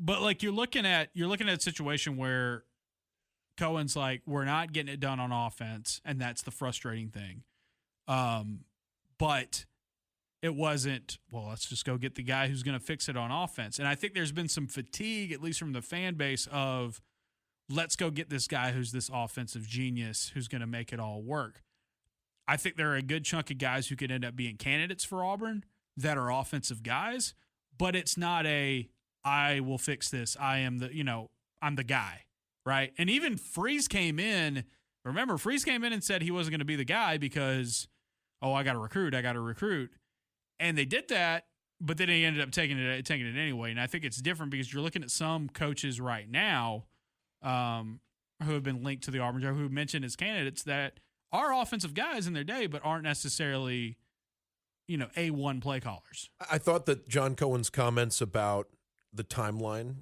But like you're looking at a situation where Cohen's like, we're not getting it done on offense, and that's the frustrating thing. But it wasn't, well, let's just go get the guy who's going to fix it on offense. And I think there's been some fatigue, at least from the fan base, of let's go get this guy who's this offensive genius who's going to make it all work. I think there are a good chunk of guys who could end up being candidates for Auburn that are offensive guys, but it's not I will fix this. I'm the guy, right? And even Freeze came in. Remember, Freeze came in and said he wasn't going to be the guy because, I got to recruit. And they did that, but then he ended up taking it anyway. And I think it's different because you're looking at some coaches right now who have been linked to the Auburn job, who mentioned as candidates that are offensive guys in their day, but aren't necessarily, A1 play callers. I thought that John Cohen's comments about the timeline,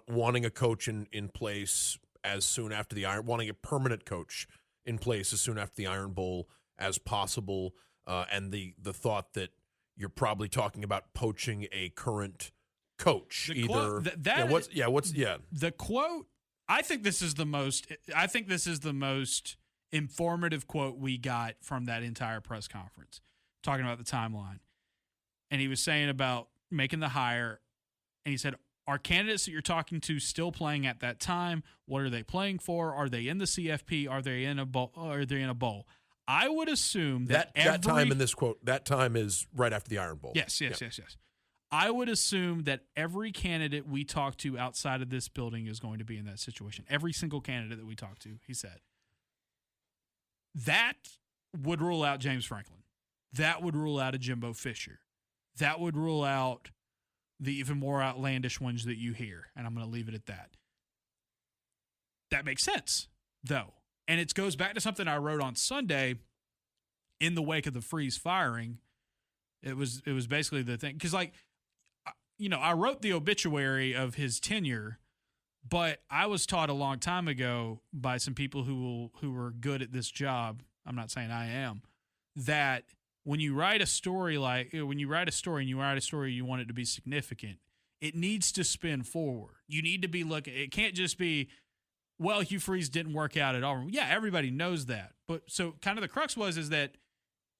wanting a coach in place as soon after wanting a permanent coach in place as soon after the Iron Bowl as possible, and the thought that you're probably talking about poaching a current coach. The quote. I think this is the most informative quote we got from that entire press conference, talking about the timeline. And he was saying about making the hire, and he said, are candidates that you're talking to still playing at that time? What are they playing for? Are they in the CFP? Are they in a bowl? I would assume that time in this quote, that time is right after the Iron Bowl. Yes. I would assume that every candidate we talk to outside of this building is going to be in that situation. Every single candidate that we talk to, he said. That would rule out James Franklin. That would rule out a Jimbo Fisher. That would rule out the even more outlandish ones that you hear, and I'm going to leave it at that. That makes sense, though. And it goes back to something I wrote on Sunday in the wake of the Freeze firing. It was basically the thing. Because, I wrote the obituary of his tenure, but I was taught a long time ago by some people who were good at this job, I'm not saying I am, that when you write a story you want it to be significant, it needs to spin forward. You need to be looking. It can't just be, well, Hugh Freeze didn't work out at Auburn. Yeah, everybody knows that. But so kind of the crux is that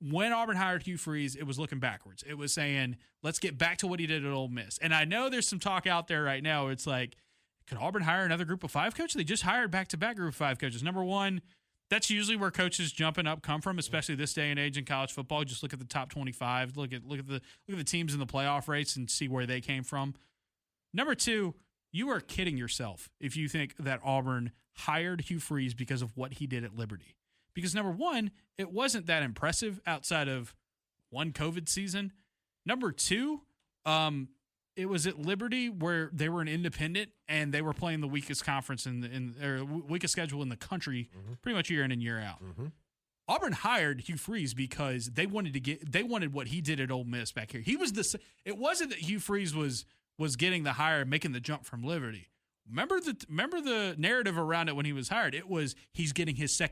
when Auburn hired Hugh Freeze, it was looking backwards. It was saying, let's get back to what he did at Ole Miss. And I know there's some talk out there right now where it's like, could Auburn hire another group of 5 coach? They just hired back-to-back group of 5 coaches. Number one, that's usually where coaches jumping up come from, especially this day and age in college football. Just look at the top 25, look at the teams in the playoff race and see where they came from. Number two, you are kidding yourself if you think that Auburn hired Hugh Freeze because of what he did at Liberty. Because number one, it wasn't that impressive outside of one COVID season. Number two, it was at Liberty where they were an independent and they were playing the weakest conference weakest schedule in the country, pretty much year in and year out. Mm-hmm. Auburn hired Hugh Freeze because they wanted what he did at Ole Miss back here. It wasn't that Hugh Freeze was getting the hire, making the jump from Liberty. Remember the narrative around it when he was hired? It was he's getting his second